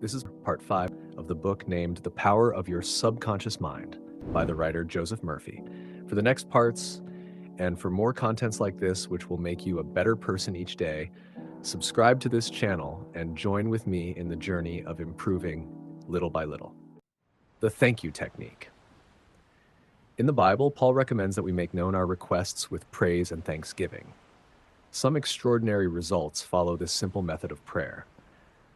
This is part 5 of the book named The Power of Your Subconscious Mind by the writer Joseph Murphy. For the next parts, and for more contents like this, which will make you a better person each day, subscribe to this channel and join with me in the journey of improving little by little. The thank you technique. In the Bible, Paul recommends that we make known our requests with praise and thanksgiving. Some extraordinary results follow this simple method of prayer.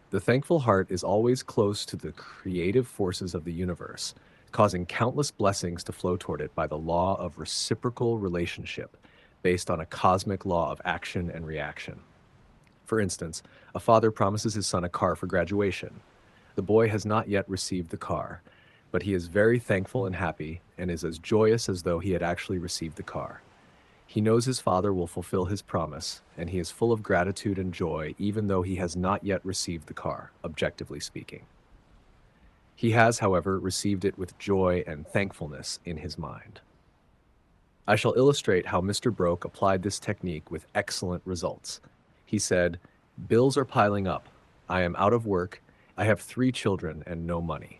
The thankful heart is always close to the creative forces of the universe, causing countless blessings to flow toward it by the law of reciprocal relationship, based on a cosmic law of action and reaction. For instance, a father promises his son a car for graduation. The boy has not yet received the car, but he is very thankful and happy and is as joyous as though he had actually received the car. He knows his father will fulfill his promise, and he is full of gratitude and joy even though he has not yet received the car, objectively speaking. He has, however, received it with joy and thankfulness in his mind. I shall illustrate how Mr. Broke applied this technique with excellent results. He said, "Bills are piling up. I am out of work. I have 3 children and no money.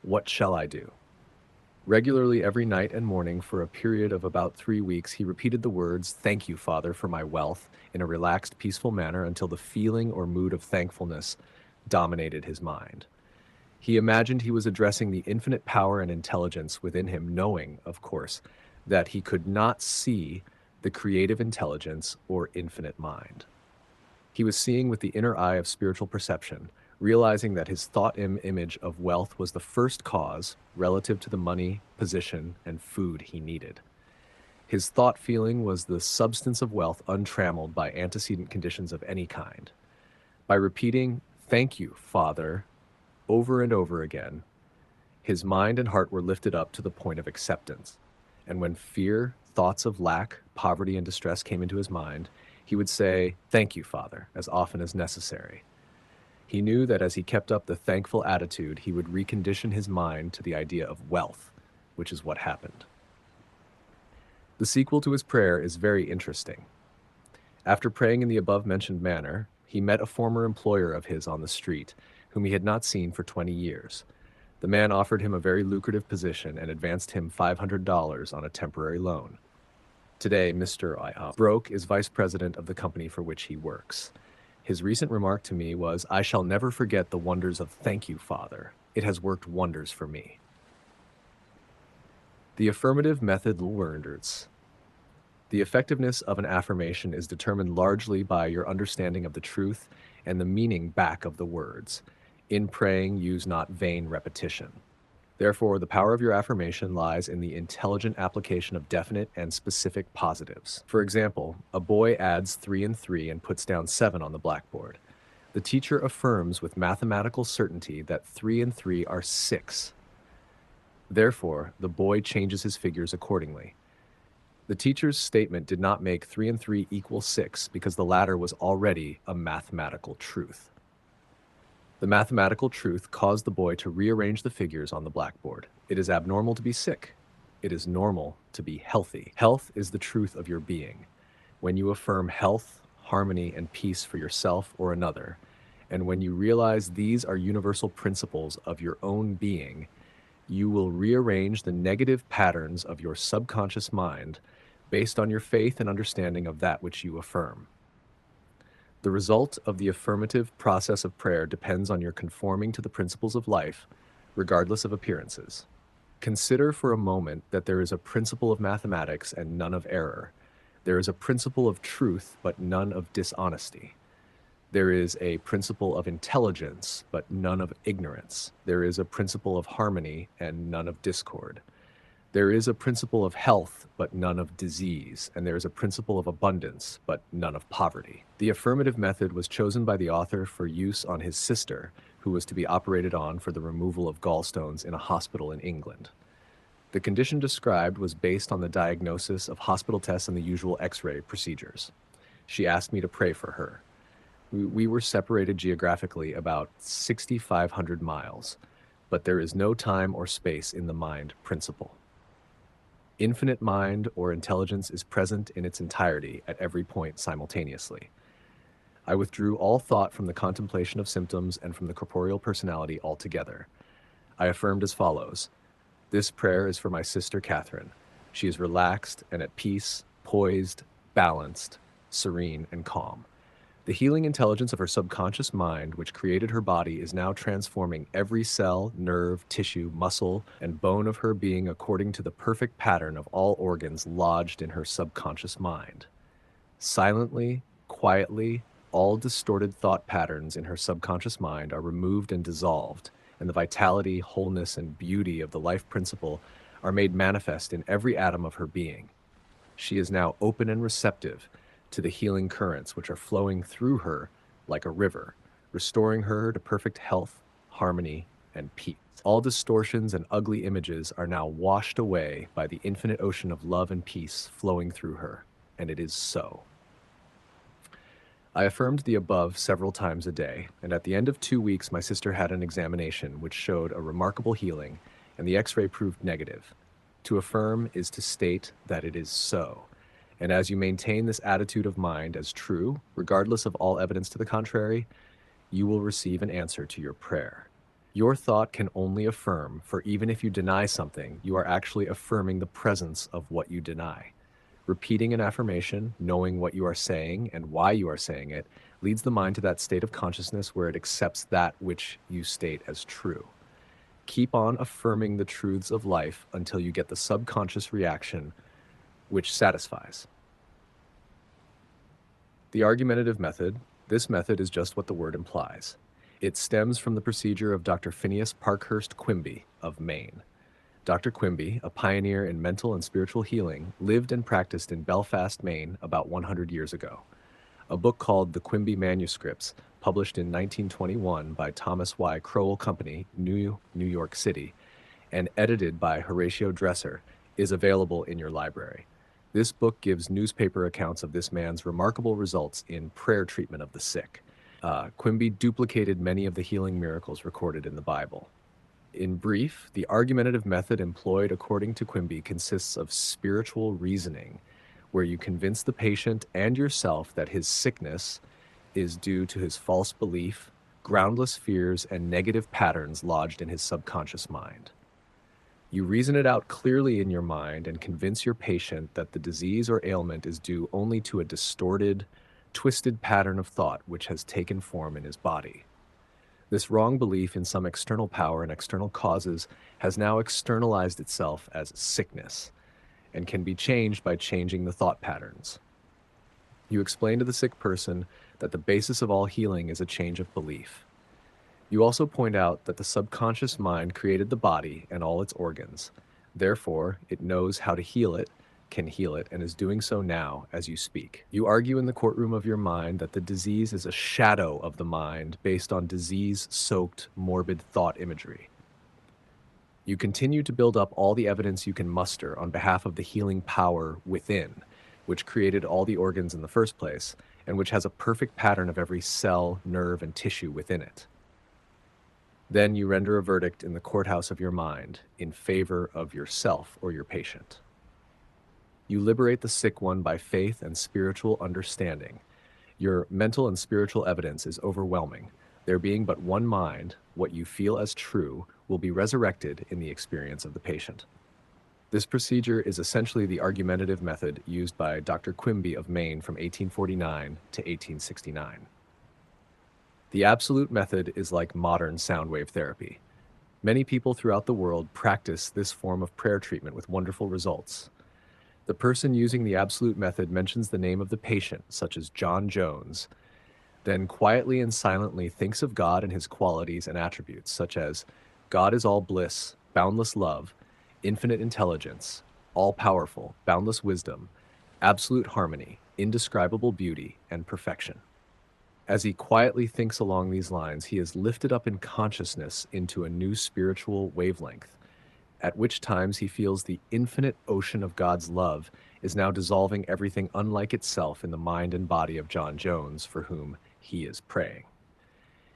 What shall I do?" Regularly every night and morning for a period of about 3 weeks, he repeated the words, "Thank you, Father, for my wealth," in a relaxed, peaceful manner until the feeling or mood of thankfulness dominated his mind. He imagined he was addressing the infinite power and intelligence within him, knowing, of course, that he could not see the creative intelligence or infinite mind. He was seeing with the inner eye of spiritual perception, realizing that his thought image of wealth was the first cause relative to the money, position, and food he needed. His thought feeling was the substance of wealth untrammeled by antecedent conditions of any kind. By repeating, "Thank you, Father," over and over again, his mind and heart were lifted up to the point of acceptance. And when fear, thoughts of lack, poverty, and distress came into his mind, he would say, "Thank you, Father," as often as necessary. He knew that as he kept up the thankful attitude, he would recondition his mind to the idea of wealth, which is what happened. The sequel to his prayer is very interesting. After praying in the above-mentioned manner, he met a former employer of his on the street, whom he had not seen for 20 years. The man offered him a very lucrative position and advanced him $500 on a temporary loan. Today, Mr. Broke is vice president of the company for which he works. His recent remark to me was, "I shall never forget the wonders of thank you, Father. It has worked wonders for me." The affirmative method learners. The effectiveness of an affirmation is determined largely by your understanding of the truth and the meaning back of the words. In praying, use not vain repetition. Therefore, the power of your affirmation lies in the intelligent application of definite and specific positives. For example, a boy adds 3 and 3 and puts down 7 on the blackboard. The teacher affirms with mathematical certainty that 3 and 3 are 6. Therefore, the boy changes his figures accordingly. The teacher's statement did not make 3 and 3 equal 6 because the latter was already a mathematical truth. The mathematical truth caused the boy to rearrange the figures on the blackboard. It is abnormal to be sick. It is normal to be healthy. Health is the truth of your being. When you affirm health, harmony, and peace for yourself or another, and when you realize these are universal principles of your own being, you will rearrange the negative patterns of your subconscious mind based on your faith and understanding of that which you affirm. The result of the affirmative process of prayer depends on your conforming to the principles of life, regardless of appearances. Consider for a moment that there is a principle of mathematics and none of error. There is a principle of truth, but none of dishonesty. There is a principle of intelligence, but none of ignorance. There is a principle of harmony and none of discord. There is a principle of health, but none of disease, and there is a principle of abundance, but none of poverty. The affirmative method was chosen by the author for use on his sister, who was to be operated on for the removal of gallstones in a hospital in England. The condition described was based on the diagnosis of hospital tests and the usual X-ray procedures. She asked me to pray for her. We were separated geographically about 6,500 miles, but there is no time or space in the mind principle. Infinite mind or intelligence is present in its entirety at every point simultaneously. I withdrew all thought from the contemplation of symptoms and from the corporeal personality altogether. I affirmed as follows: this prayer is for my sister Catherine. She is relaxed and at peace, poised, balanced, serene, and calm. The healing intelligence of her subconscious mind, which created her body, is now transforming every cell, nerve, tissue, muscle, and bone of her being according to the perfect pattern of all organs lodged in her subconscious mind. Silently, quietly, all distorted thought patterns in her subconscious mind are removed and dissolved, and the vitality, wholeness, and beauty of the life principle are made manifest in every atom of her being. She is now open and receptive to the healing currents which are flowing through her like a river, restoring her to perfect health, harmony, and peace. All distortions and ugly images are now washed away by the infinite ocean of love and peace flowing through her, and it is so. I affirmed the above several times a day, and at the end of 2 weeks my sister had an examination which showed a remarkable healing, and the x-ray proved negative. To affirm is to state that it is so, and as you maintain this attitude of mind as true, regardless of all evidence to the contrary, you will receive an answer to your prayer. Your thought can only affirm, for even if you deny something, you are actually affirming the presence of what you deny. Repeating an affirmation, knowing what you are saying and why you are saying it, leads the mind to that state of consciousness where it accepts that which you state as true. Keep on affirming the truths of life until you get the subconscious reaction which satisfies. The argumentative method. This method is just what the word implies. It stems from the procedure of Dr. Phineas Parkhurst Quimby of Maine. Dr. Quimby, a pioneer in mental and spiritual healing, lived and practiced in Belfast, Maine about 100 years ago. A book called The Quimby Manuscripts, published in 1921 by Thomas Y. Crowell Company, New York City, and edited by Horatio Dresser, is available in your library. This book gives newspaper accounts of this man's remarkable results in prayer treatment of the sick. Quimby duplicated many of the healing miracles recorded in the Bible. In brief, the argumentative method employed according to Quimby consists of spiritual reasoning, where you convince the patient and yourself that his sickness is due to his false belief, groundless fears, and negative patterns lodged in his subconscious mind. You reason it out clearly in your mind and convince your patient that the disease or ailment is due only to a distorted, twisted pattern of thought which has taken form in his body. This wrong belief in some external power and external causes has now externalized itself as sickness and can be changed by changing the thought patterns. You explain to the sick person that the basis of all healing is a change of belief. You also point out that the subconscious mind created the body and all its organs. Therefore, it knows how to heal it, can heal it, and is doing so now as you speak. You argue in the courtroom of your mind that the disease is a shadow of the mind based on disease-soaked, morbid thought imagery. You continue to build up all the evidence you can muster on behalf of the healing power within, which created all the organs in the first place, and which has a perfect pattern of every cell, nerve, and tissue within it. Then you render a verdict in the courthouse of your mind in favor of yourself or your patient. You liberate the sick one by faith and spiritual understanding. Your mental and spiritual evidence is overwhelming. There being but one mind, what you feel as true will be resurrected in the experience of the patient. This procedure is essentially the argumentative method used by Dr. Quimby of Maine from 1849 to 1869. The absolute method is like modern sound wave therapy. Many people throughout the world practice this form of prayer treatment with wonderful results. The person using the absolute method mentions the name of the patient, such as John Jones, then quietly and silently thinks of God and his qualities and attributes, such as God is all bliss, boundless love, infinite intelligence, all-powerful, boundless wisdom, absolute harmony, indescribable beauty, and perfection. As he quietly thinks along these lines, he is lifted up in consciousness into a new spiritual wavelength, at which times he feels the infinite ocean of God's love is now dissolving everything unlike itself in the mind and body of John Jones, for whom he is praying.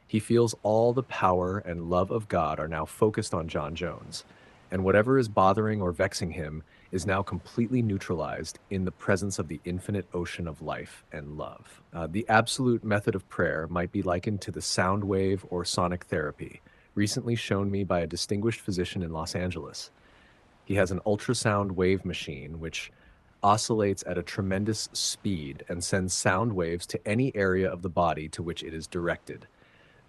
He feels all the power and love of God are now focused on John Jones, and whatever is bothering or vexing him is now completely neutralized in the presence of the infinite ocean of life and love. The absolute method of prayer might be likened to the sound wave or sonic therapy, recently shown me by a distinguished physician in Los Angeles. He has an ultrasound wave machine which oscillates at a tremendous speed and sends sound waves to any area of the body to which it is directed.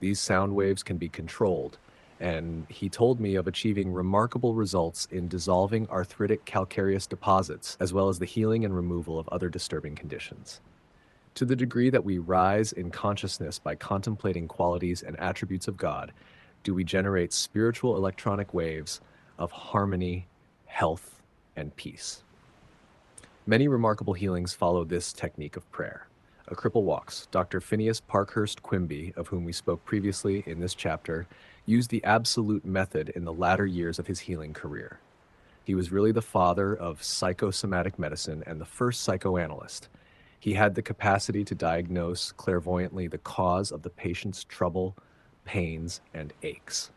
These sound waves can be controlled, and he told me of achieving remarkable results in dissolving arthritic calcareous deposits, as well as the healing and removal of other disturbing conditions. To the degree that we rise in consciousness by contemplating qualities and attributes of God, do we generate spiritual electronic waves of harmony, health, and peace. Many remarkable healings follow this technique of prayer. A cripple walks. Dr. Phineas Parkhurst Quimby, of whom we spoke previously in this chapter, used the absolute method in the latter years of his healing career. He was really the father of psychosomatic medicine and the first psychoanalyst. He had the capacity to diagnose clairvoyantly the cause of the patient's trouble, pains, and aches.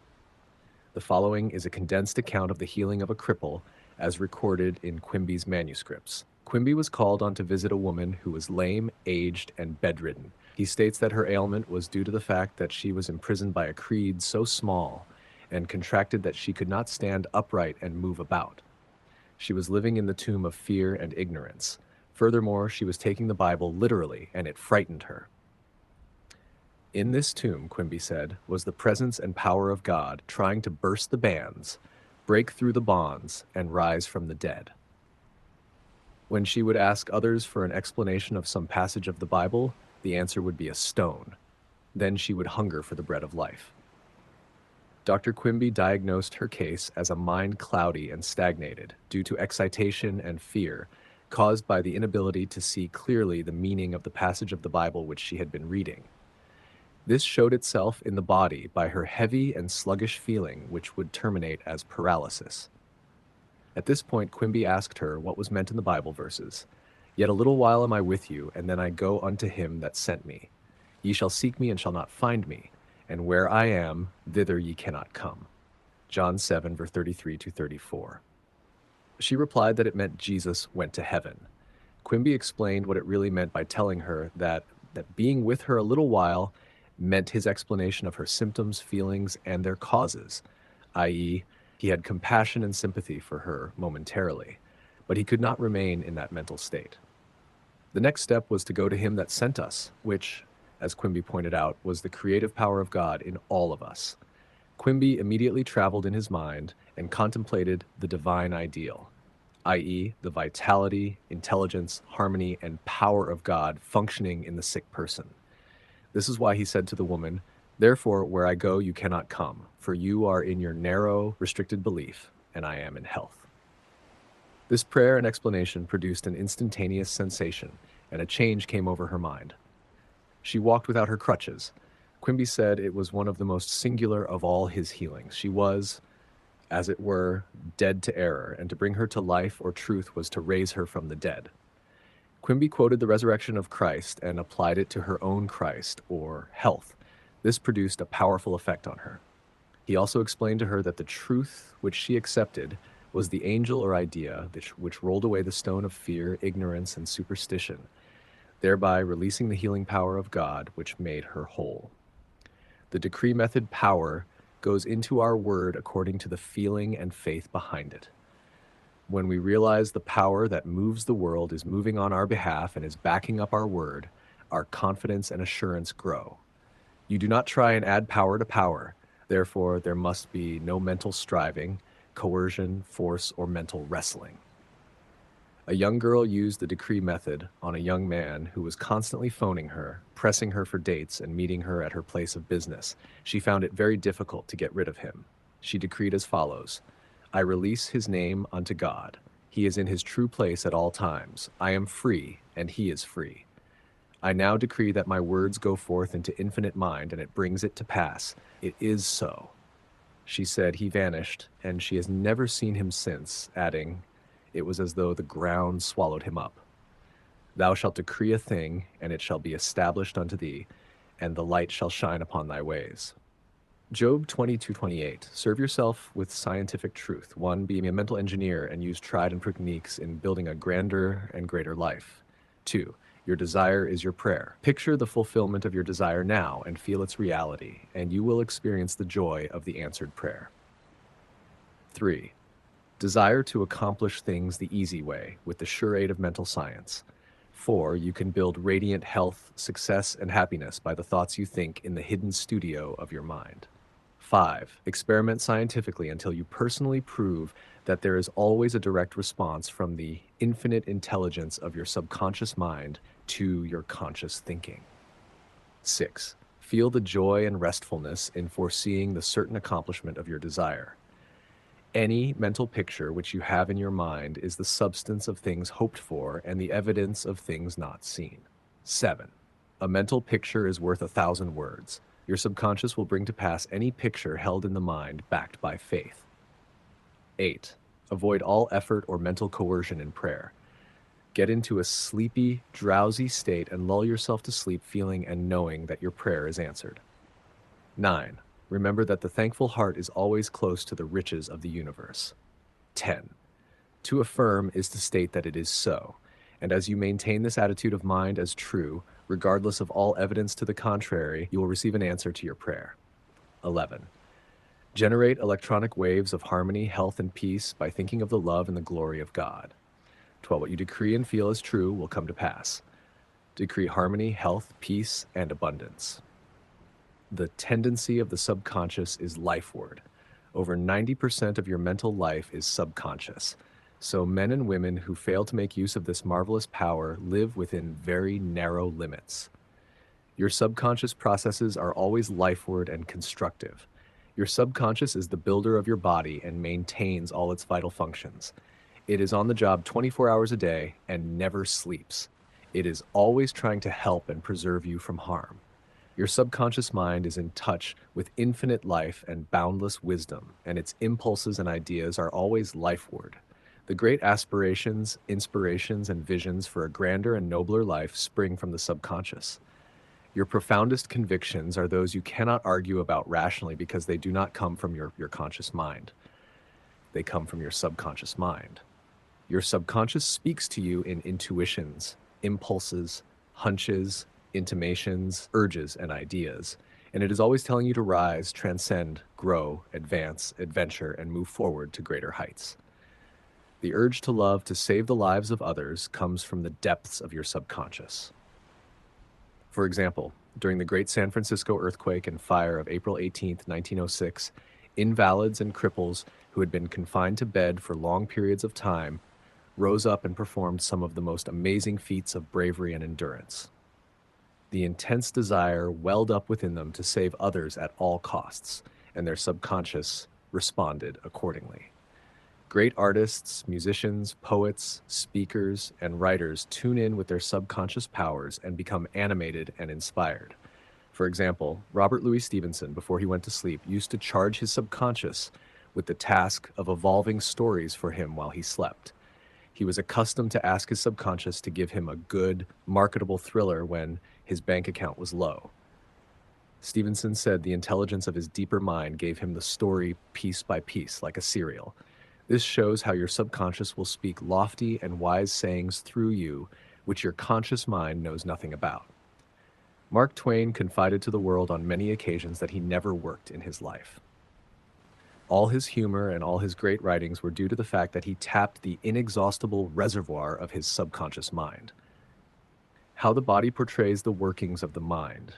The following is a condensed account of the healing of a cripple as recorded in Quimby's manuscripts. Quimby was called on to visit a woman who was lame, aged, and bedridden. He states that her ailment was due to the fact that she was imprisoned by a creed so small and contracted that she could not stand upright and move about. She was living in the tomb of fear and ignorance. Furthermore, she was taking the Bible literally, and it frightened her. In this tomb, Quimby said, was the presence and power of God trying to burst the bands, break through the bonds, and rise from the dead. When she would ask others for an explanation of some passage of the Bible, the answer would be a stone. Then she would hunger for the bread of life. Dr. Quimby diagnosed her case as a mind cloudy and stagnated due to excitation and fear caused by the inability to see clearly the meaning of the passage of the Bible which she had been reading. This showed itself in the body by her heavy and sluggish feeling, which would terminate as paralysis. At this point, Quimby asked her what was meant in the Bible verses. "Yet a little while am I with you, and then I go unto him that sent me. Ye shall seek me and shall not find me, and where I am, thither ye cannot come." John 7, verse 33 to 34. She replied that it meant Jesus went to heaven. Quimby explained what it really meant by telling her that being with her a little while meant his explanation of her symptoms, feelings, and their causes, i.e., he had compassion and sympathy for her momentarily, but he could not remain in that mental state. The next step was to go to him that sent us, which, as Quimby pointed out, was the creative power of God in all of us. Quimby immediately traveled in his mind and contemplated the divine ideal, i.e., the vitality, intelligence, harmony, and power of God functioning in the sick person. This is why he said to the woman, "Therefore, where I go, you cannot come, for you are in your narrow, restricted belief, and I am in health." This prayer and explanation produced an instantaneous sensation, and a change came over her mind. She walked without her crutches. Quimby said it was one of the most singular of all his healings. She was, as it were, dead to error, and to bring her to life or truth was to raise her from the dead. Quimby quoted the resurrection of Christ and applied it to her own Christ, or health. This produced a powerful effect on her. He also explained to her that the truth which she accepted was the angel or idea which rolled away the stone of fear, ignorance, and superstition, thereby releasing the healing power of God which made her whole. The decree method power goes into our word according to the feeling and faith behind it. When we realize the power that moves the world is moving on our behalf and is backing up our word, our confidence and assurance grow. You do not try and add power to power. Therefore, there must be no mental striving, coercion, force, or mental wrestling. A young girl used the decree method on a young man who was constantly phoning her, pressing her for dates, and meeting her at her place of business. She found it very difficult to get rid of him. She decreed as follows: "I release his name unto God. He is in his true place at all times. I am free, and he is free. I now decree that my words go forth into infinite mind, and it brings it to pass. It is so." She said he vanished, and she has never seen him since, adding, "It was as though the ground swallowed him up. Thou shalt decree a thing, and it shall be established unto thee, and the light shall shine upon thy ways." Job 22:28. Serve yourself with scientific truth. 1. Be a mental engineer and use tried and true techniques in building a grander and greater life. 2. Your desire is your prayer. Picture the fulfillment of your desire now and feel its reality, and you will experience the joy of the answered prayer. 3. Desire to accomplish things the easy way with the sure aid of mental science. 4. You can build radiant health, success, and happiness by the thoughts you think in the hidden studio of your mind. 5. Experiment scientifically until you personally prove that there is always a direct response from the infinite intelligence of your subconscious mind to your conscious thinking. 6. Feel the joy and restfulness in foreseeing the certain accomplishment of your desire. Any mental picture which you have in your mind is the substance of things hoped for and the evidence of things not seen. 7. A mental picture is worth 1,000 words. Your subconscious will bring to pass any picture held in the mind backed by faith. 8. Avoid all effort or mental coercion in prayer. Get into a sleepy, drowsy state and lull yourself to sleep feeling and knowing that your prayer is answered. 9. Remember that the thankful heart is always close to the riches of the universe. 10. To affirm is to state that it is so, and as you maintain this attitude of mind as true, regardless of all evidence to the contrary, you will receive an answer to your prayer. 11. Generate electronic waves of harmony, health, and peace by thinking of the love and the glory of God. 12. What you decree and feel as true will come to pass. Decree harmony, health, peace, and abundance. The tendency of the subconscious is lifeward. Over 90% of your mental life is subconscious. So men and women who fail to make use of this marvelous power live within very narrow limits. Your subconscious processes are always lifeward and constructive. Your subconscious is the builder of your body and maintains all its vital functions. It is on the job 24 hours a day and never sleeps. It is always trying to help and preserve you from harm. Your subconscious mind is in touch with infinite life and boundless wisdom, and its impulses and ideas are always lifeward. The great aspirations, inspirations, and visions for a grander and nobler life spring from the subconscious. Your profoundest convictions are those you cannot argue about rationally because they do not come from your conscious mind. They come from your subconscious mind. Your subconscious speaks to you in intuitions, impulses, hunches, intimations, urges, and ideas, and it is always telling you to rise, transcend, grow, advance, adventure, and move forward to greater heights. The urge to love, to save the lives of others, comes from the depths of your subconscious. For example, during the Great San Francisco earthquake and fire of April 18, 1906, invalids and cripples who had been confined to bed for long periods of time rose up and performed some of the most amazing feats of bravery and endurance. The intense desire welled up within them to save others at all costs, and their subconscious responded accordingly. Great artists, musicians, poets, speakers, and writers tune in with their subconscious powers and become animated and inspired. For example, Robert Louis Stevenson, before he went to sleep, used to charge his subconscious with the task of evolving stories for him while he slept. He was accustomed to ask his subconscious to give him a good, marketable thriller when his bank account was low. Stevenson said the intelligence of his deeper mind gave him the story piece by piece, like a serial. This shows how your subconscious will speak lofty and wise sayings through you, which your conscious mind knows nothing about. Mark Twain confided to the world on many occasions that he never worked in his life. All his humor and all his great writings were due to the fact that he tapped the inexhaustible reservoir of his subconscious mind. How the body portrays the workings of the mind.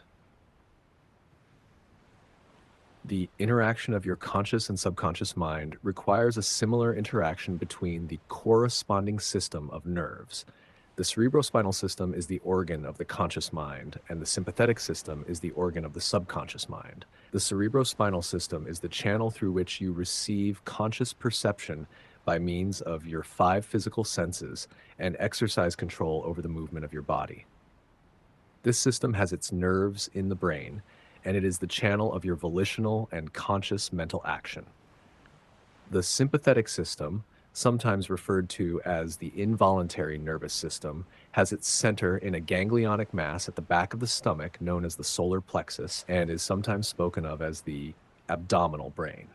The interaction of your conscious and subconscious mind requires a similar interaction between the corresponding system of nerves. The cerebrospinal system is the organ of the conscious mind, and the sympathetic system is the organ of the subconscious mind. The cerebrospinal system is the channel through which you receive conscious perception by means of your 5 physical senses and exercise control over the movement of your body. This system has its nerves in the brain, and it is the channel of your volitional and conscious mental action. The sympathetic system, sometimes referred to as the involuntary nervous system, has its center in a ganglionic mass at the back of the stomach known as the solar plexus, and is sometimes spoken of as the abdominal brain.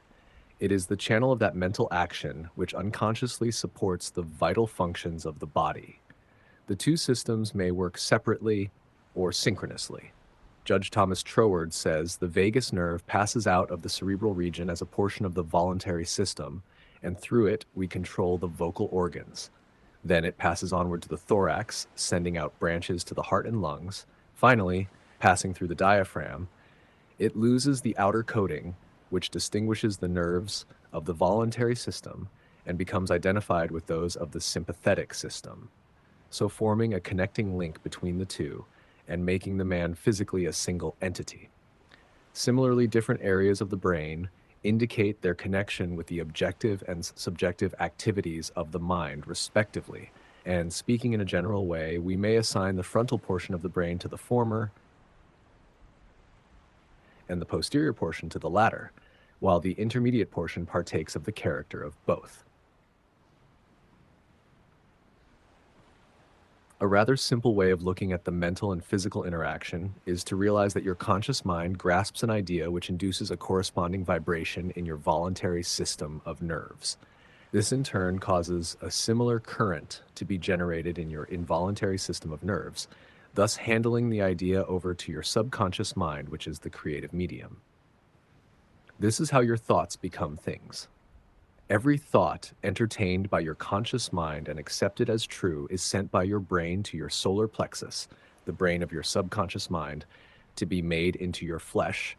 It is the channel of that mental action which unconsciously supports the vital functions of the body. The two systems may work separately or synchronously. Judge Thomas Troward says the vagus nerve passes out of the cerebral region as a portion of the voluntary system, and through it we control the vocal organs. Then it passes onward to the thorax, sending out branches to the heart and lungs. Finally, passing through the diaphragm, it loses the outer coating, which distinguishes the nerves of the voluntary system and becomes identified with those of the sympathetic system, so forming a connecting link between the two and making the man physically a single entity. Similarly, different areas of the brain indicate their connection with the objective and subjective activities of the mind, respectively. And speaking in a general way, we may assign the frontal portion of the brain to the former and the posterior portion to the latter, while the intermediate portion partakes of the character of both. A rather simple way of looking at the mental and physical interaction is to realize that your conscious mind grasps an idea which induces a corresponding vibration in your voluntary system of nerves. This in turn causes a similar current to be generated in your involuntary system of nerves, thus handling the idea over to your subconscious mind, which is the creative medium. This is how your thoughts become things. Every thought entertained by your conscious mind and accepted as true is sent by your brain to your solar plexus, the brain of your subconscious mind, to be made into your flesh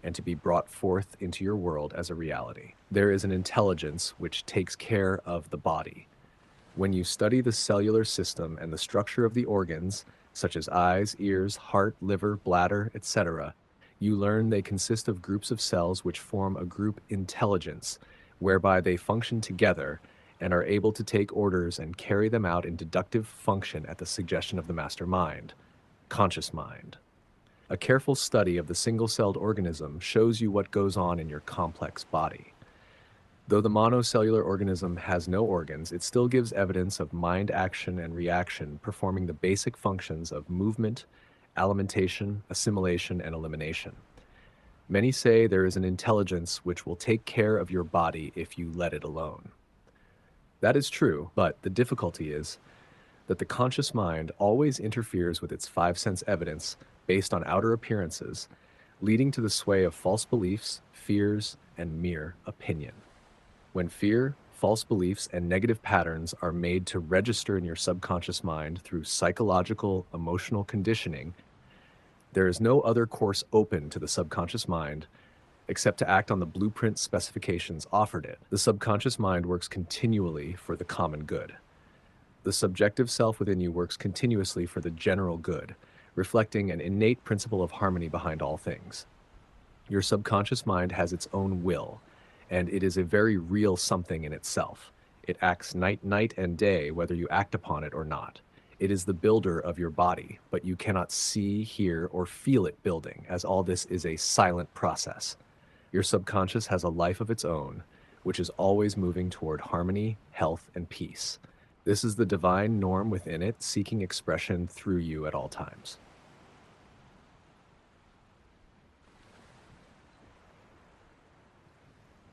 and to be brought forth into your world as a reality. There is an intelligence which takes care of the body. When you study the cellular system and the structure of the organs, such as eyes, ears, heart, liver, bladder, etc., you learn they consist of groups of cells which form a group intelligence, whereby they function together and are able to take orders and carry them out in deductive function at the suggestion of the master mind, conscious mind. A careful study of the single-celled organism shows you what goes on in your complex body. Though the monocellular organism has no organs, it still gives evidence of mind action and reaction, performing the basic functions of movement, alimentation, assimilation, and elimination. Many say there is an intelligence which will take care of your body if you let it alone. That is true, but the difficulty is that the conscious mind always interferes with its five-sense evidence based on outer appearances, leading to the sway of false beliefs, fears, and mere opinion. When fear, false beliefs, and negative patterns are made to register in your subconscious mind through psychological, emotional conditioning, there is no other course open to the subconscious mind except to act on the blueprint specifications offered it. The subconscious mind works continually for the common good. The subjective self within you works continuously for the general good, reflecting an innate principle of harmony behind all things. Your subconscious mind has its own will, and it is a very real something in itself. It acts night and day, whether you act upon it or not. It is the builder of your body, but you cannot see, hear, or feel it building, as all this is a silent process. Your subconscious has a life of its own, which is always moving toward harmony, health, and peace. This is the divine norm within it, seeking expression through you at all times.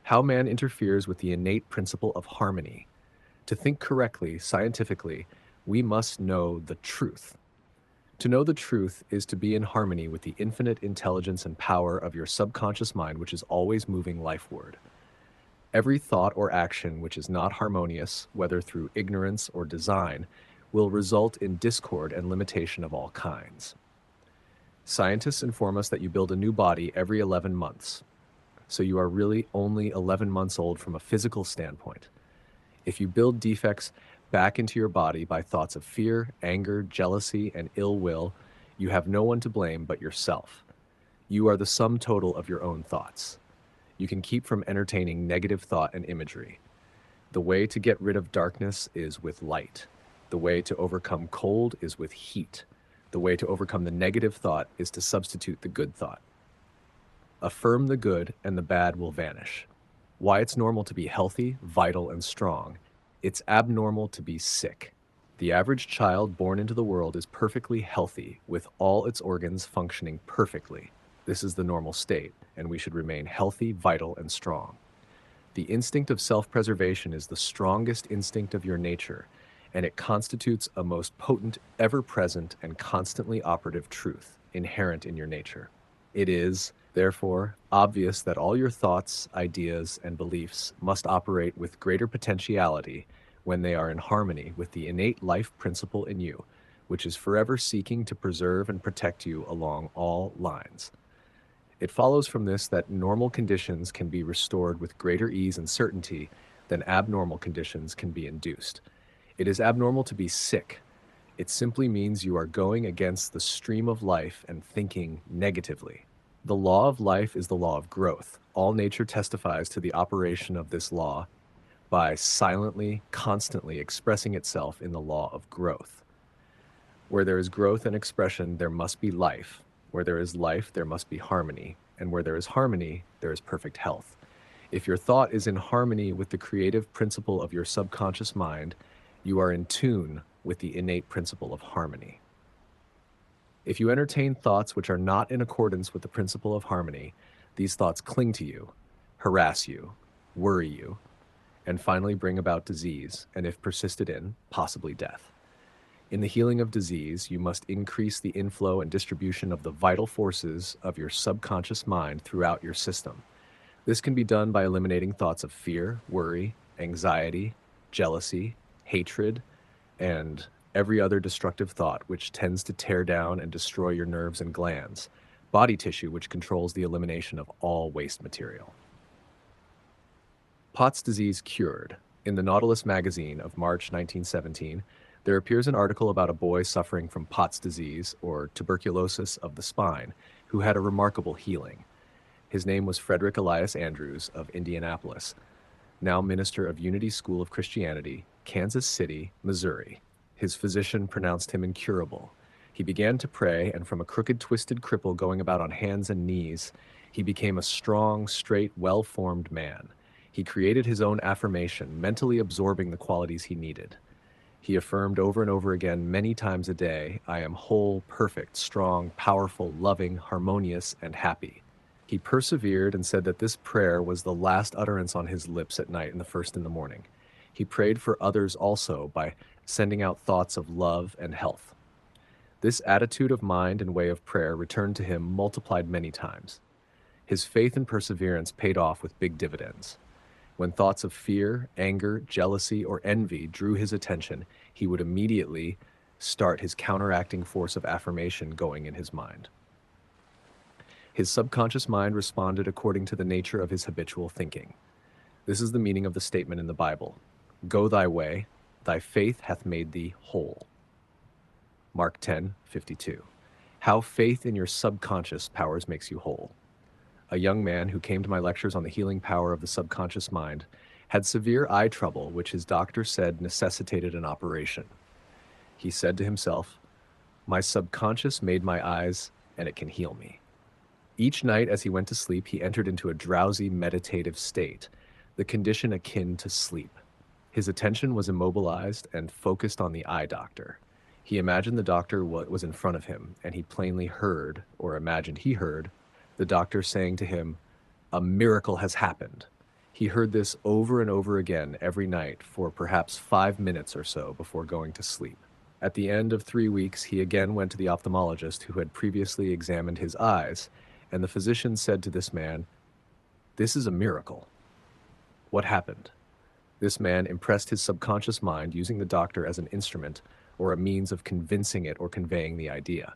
How man interferes with the innate principle of harmony. To think correctly, scientifically, we must know the truth. To know the truth is to be in harmony with the infinite intelligence and power of your subconscious mind, which is always moving lifeward. Every thought or action which is not harmonious, whether through ignorance or design, will result in discord and limitation of all kinds. Scientists inform us that you build a new body every 11 months, so you are really only 11 months old from a physical standpoint. If you build defects back into your body by thoughts of fear, anger, jealousy, and ill will, you have no one to blame but yourself. You are the sum total of your own thoughts. You can keep from entertaining negative thought and imagery. The way to get rid of darkness is with light. The way to overcome cold is with heat. The way to overcome the negative thought is to substitute the good thought. Affirm the good and the bad will vanish. Why it's normal to be healthy, vital, and strong. It's abnormal to be sick. The average child born into the world is perfectly healthy, with all its organs functioning perfectly. This is the normal state, and we should remain healthy, vital, and strong. The instinct of self-preservation is the strongest instinct of your nature, and it constitutes a most potent, ever-present, and constantly operative truth inherent in your nature. It is, therefore, obvious that all your thoughts, ideas, and beliefs must operate with greater potentiality when they are in harmony with the innate life principle in you, which is forever seeking to preserve and protect you along all lines. It follows from this that normal conditions can be restored with greater ease and certainty than abnormal conditions can be induced. It is abnormal to be sick. It simply means you are going against the stream of life and thinking negatively. The law of life is the law of growth. All nature testifies to the operation of this law by silently, constantly expressing itself in the law of growth. Where there is growth and expression, there must be life. Where there is life, there must be harmony. And where there is harmony, there is perfect health. If your thought is in harmony with the creative principle of your subconscious mind, you are in tune with the innate principle of harmony. If you entertain thoughts which are not in accordance with the principle of harmony, these thoughts cling to you, harass you, worry you, and finally bring about disease, and if persisted in, possibly death. In the healing of disease, you must increase the inflow and distribution of the vital forces of your subconscious mind throughout your system. This can be done by eliminating thoughts of fear, worry, anxiety, jealousy, hatred, and every other destructive thought which tends to tear down and destroy your nerves and glands, body tissue which controls the elimination of all waste material. Pott's disease cured. In the Nautilus magazine of March 1917, there appears an article about a boy suffering from Pott's disease, or tuberculosis of the spine, who had a remarkable healing. His name was Frederick Elias Andrews of Indianapolis, now minister of Unity School of Christianity, Kansas City, Missouri. His physician pronounced him incurable. He began to pray, and from a crooked, twisted cripple going about on hands and knees, he became a strong, straight, well-formed man. He created his own affirmation, mentally absorbing the qualities he needed. He affirmed over and over again many times a day, "I am whole, perfect, strong, powerful, loving, harmonious, and happy." He persevered and said that this prayer was the last utterance on his lips at night and the first in the morning. He prayed for others also by sending out thoughts of love and health. This attitude of mind and way of prayer returned to him multiplied many times. His faith and perseverance paid off with big dividends. When thoughts of fear, anger, jealousy, or envy drew his attention, he would immediately start his counteracting force of affirmation going in his mind. His subconscious mind responded according to the nature of his habitual thinking. This is the meaning of the statement in the Bible: "Go thy way, thy faith hath made thee whole." Mark 10:52. How faith in your subconscious powers makes you whole. A young man who came to my lectures on the healing power of the subconscious mind had severe eye trouble, which his doctor said necessitated an operation. He said to himself, "My subconscious made my eyes, and it can heal me." Each night as he went to sleep, he entered into a drowsy, meditative state, the condition akin to sleep. His attention was immobilized and focused on the eye doctor. He imagined the doctor was in front of him, and he plainly heard, or imagined he heard, the doctor saying to him, "A miracle has happened." He heard this over and over again every night for perhaps 5 minutes or so before going to sleep. At the end of 3 weeks, he again went to the ophthalmologist who had previously examined his eyes, and the physician said to this man, "This is a miracle." What happened? This man impressed his subconscious mind using the doctor as an instrument or a means of convincing it or conveying the idea.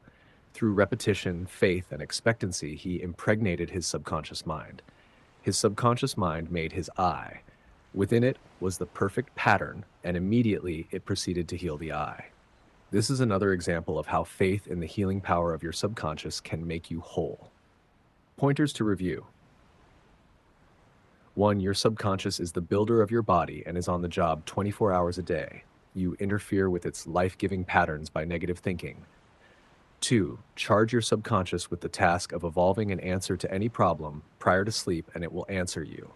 Through repetition, faith, and expectancy, he impregnated his subconscious mind. His subconscious mind made his eye. Within it was the perfect pattern, and immediately it proceeded to heal the eye. This is another example of how faith in the healing power of your subconscious can make you whole. Pointers to review. 1. Your subconscious is the builder of your body and is on the job 24 hours a day. You interfere with its life-giving patterns by negative thinking. 2. Charge your subconscious with the task of evolving an answer to any problem prior to sleep, and it will answer you.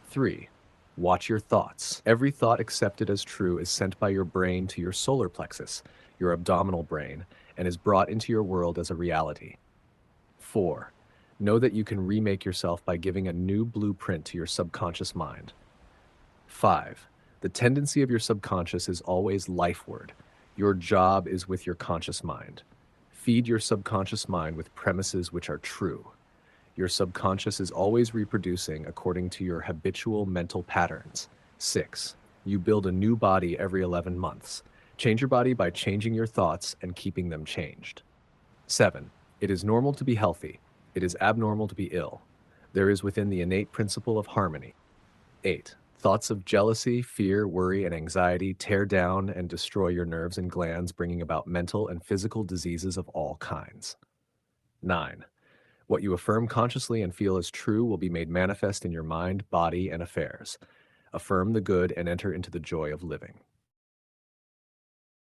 3. Watch your thoughts. Every thought accepted as true is sent by your brain to your solar plexus, your abdominal brain, and is brought into your world as a reality. 4. Know that you can remake yourself by giving a new blueprint to your subconscious mind. 5. The tendency of your subconscious is always lifeward. Your job is with your conscious mind. Feed your subconscious mind with premises which are true. Your subconscious is always reproducing according to your habitual mental patterns. 6. You build a new body every 11 months. Change your body by changing your thoughts and keeping them changed. 7. It is normal to be healthy. It is abnormal to be ill. There is within the innate principle of harmony. 8. Thoughts of jealousy, fear, worry, and anxiety tear down and destroy your nerves and glands, bringing about mental and physical diseases of all kinds. 9. What you affirm consciously and feel as true will be made manifest in your mind, body, and affairs. Affirm the good and enter into the joy of living.